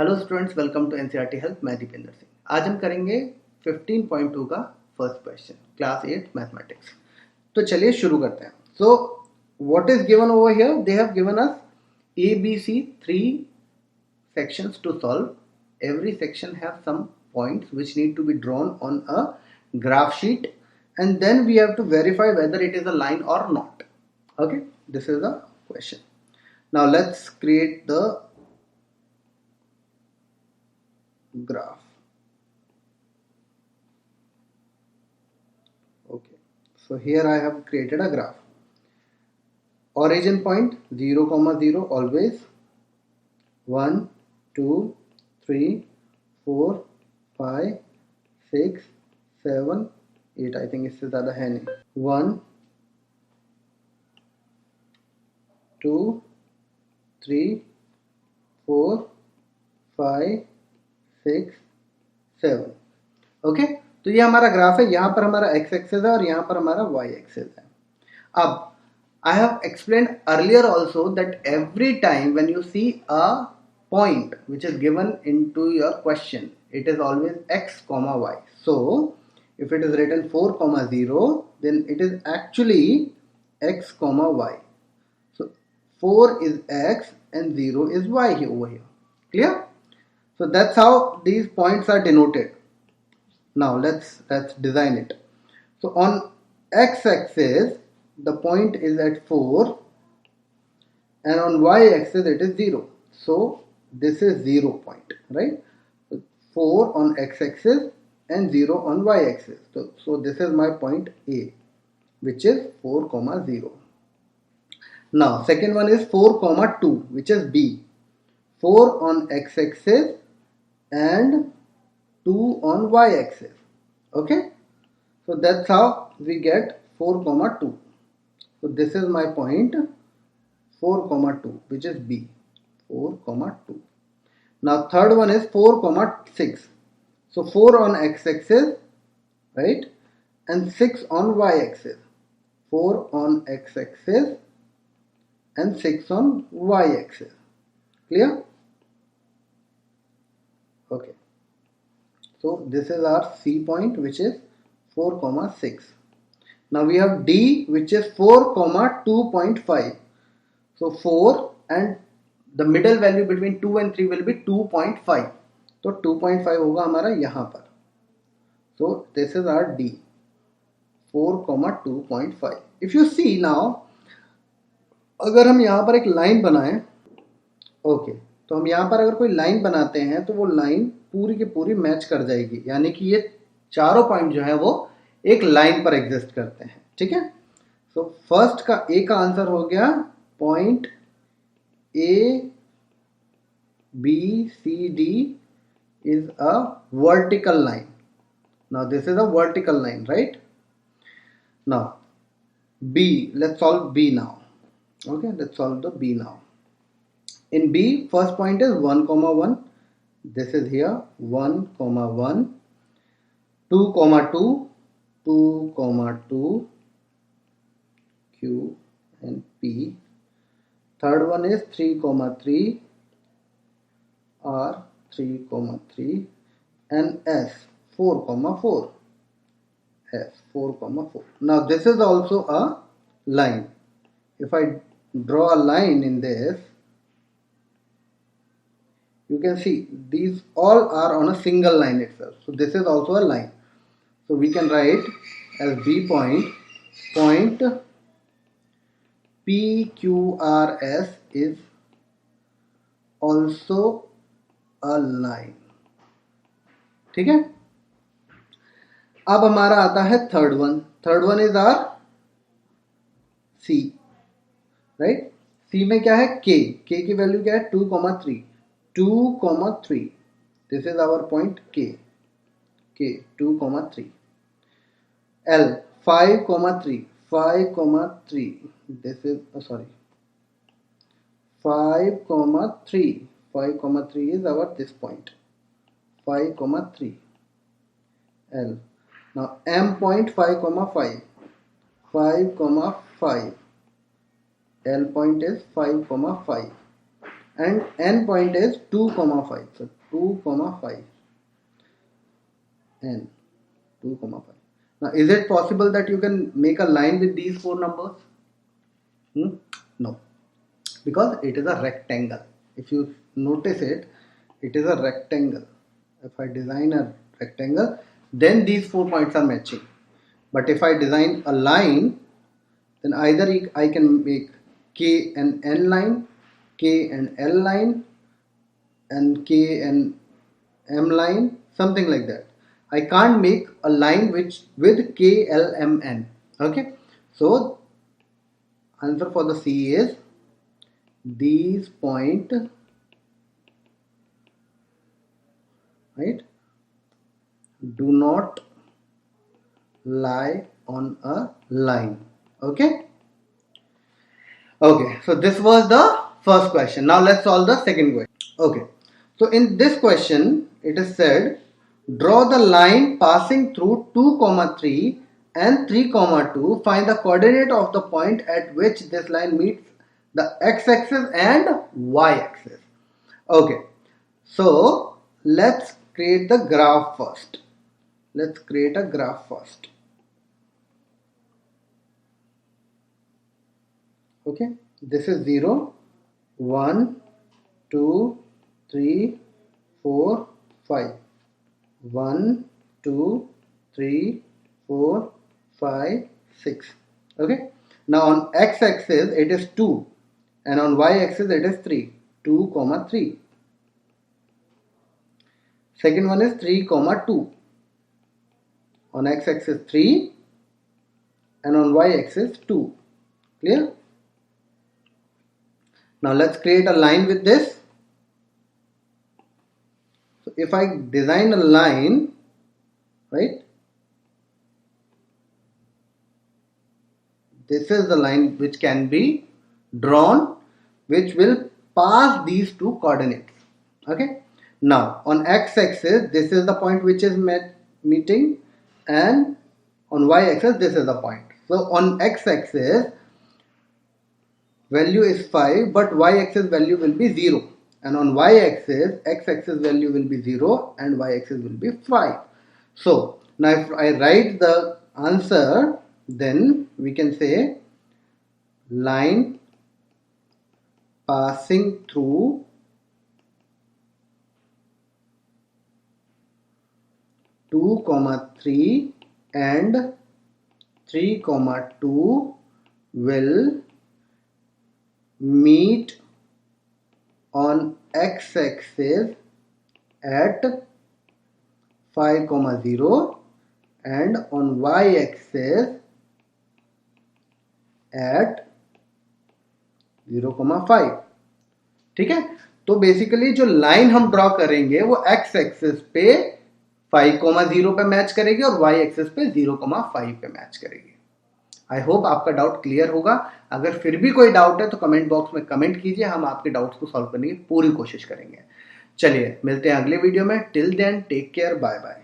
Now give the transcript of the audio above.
Hello students, welcome to NCERT help. मैं दीपेंद्र सिंह। आज हम करेंगे 15.2 का फर्स्ट क्वेश्चन, क्लास 8 मैथमेटिक्स। तो चलिए शुरू करते हैं। So what is given over here? They have given us A B C 3 sections to solve. Every section have some points which need to be drawn on a graph sheet, and then we have to verify whether it is a line or not. Okay, this is the question. Now let's create the graph. Okay, so here I have created a graph. Origin point 0, 0 always. 1 2 3 4 5 6 7 8, I think इससे ज़्यादा है नहीं. 1 2 3 4 5 6 7. Okay, तो ये हमारा graph है. यहाँ पर हमारा x एक्सिस है और यहाँ पर हमारा y एक्सिस है. अब I have explained earlier also that every time when you see a point which is given into your question, it is always x comma y. So if it is written 4 comma 0, then it is actually x comma y. So 4 is x and 0 is y here, over here. Clear? So that's how these points are denoted. Now let's design it. So on x axis the point is at 4 and on y axis it is 0. So this is 0 point, right? So 4 on x axis and 0 on y axis. So this is my point A, which is 4 comma 0. Now second one is 4 comma 2, which is B. 4 on x axis and 2 on y axis. Okay, so that's how we get 4 comma 2. So this is my point 4 comma 2, which is B. 4 comma 2. Now third one is 4 comma 6. So 4 on x axis, right, and 6 on y axis. 4 on x axis and 6 on y axis. Clear? Okay. So this is our C point, which is 4 comma 6. Now we have D, which is 4 comma 2.5. So 4 and the middle value between 2 and 3 will be 2.5. तो 2.5 होगा हमारा यहाँ पर. So this is our D, 4 comma 2.5. If you see now, अगर हम यहाँ पर एक लाइन बनाएं, ओके, तो हम यहाँ पर अगर कोई लाइन बनाते हैं तो वो लाइन पूरी की पूरी मैच कर जाएगी, यानी कि ये चारों पॉइंट जो है वो एक लाइन पर एग्जिस्ट करते हैं. ठीक है. सो फर्स्ट का ए का आंसर हो गया point A B C D is a vertical line. Now this is a vertical line, right? Now B, let's solve B now. Okay, let's solve the B now. In B, first point is 1 comma 1. This is here 1 comma 1. 2 comma 2, 2 comma 2, Q and P. Third one is 3 comma 3, R 3 comma 3, and S 4 comma 4. S 4 comma 4. Now this is also a line. If I draw a line in this, you can see these all are on a single line itself. So this is also a line. So we can write as B point PQRS is also a line. ठीक है. अब हमारा आता है third one is R C, right. C में क्या है? के की वैल्यू क्या है? 2 comma 3. 2 comma 3. This is our point K 2 comma 3. L 5 comma 3. 5 comma 3. This is 5 comma 3. 5 comma 3 is our this point. 5 comma 3. L. Now M point 5 comma 5. 5 comma 5. L point is 5 comma 5. and n point is 2,5. So 2,5 n 2,5. Now is it possible that you can make a line with these four numbers? No, because it is a rectangle. If you notice it, it is a rectangle. If I design a rectangle, then these 4 points are matching. But if I design a line, then either I can make K and N line, K and L line, and K and M line, something like that. I can't make a line which with K, L, M, N. Okay, so answer for the C is these point, right, do not lie on a line. Okay, so this was the first question. Now let's solve the second question. Okay, so in this question it is said, draw the line passing through 2,3 and 3,2. Find the coordinate of the point at which this line meets the x-axis and y-axis. Okay, so let's create the graph first. Let's create a graph first. Okay, this is 0, 1, 2, 3, 4, 5. 1, 2, 3, 4, 5, 6. Okay, now on x-axis it is 2 and on y-axis it is 3. 2, 3. Second one is 3, 2. On x-axis 3 and on y-axis 2. Clear? Now let's create a line with this. So if I design a line, right, this is the line which can be drawn, which will pass these two coordinates. Okay, now on x-axis this is the point which is meeting, and on y-axis this is the point. So on x-axis value is 5, but y-axis value will be 0, and on y-axis x-axis value will be 0 and y-axis will be 5. So now if I write the answer, then we can say line passing through 2,3 and 3,2 will meet on x-axis at 5, 0 and on y-axis at 0, 5. ठीक है, तो basically जो line हम draw करेंगे वो x axis पे 5, 0 पे match करेगी और y एक्सिस पे 0, 5 पे मैच करेगी. आई होप आपका डाउट क्लियर होगा. अगर फिर भी कोई डाउट है तो कमेंट बॉक्स में कमेंट कीजिए, हम आपके डाउट्स को सॉल्व करने की पूरी कोशिश करेंगे. चलिए मिलते हैं अगले वीडियो में. Till then take care, bye bye.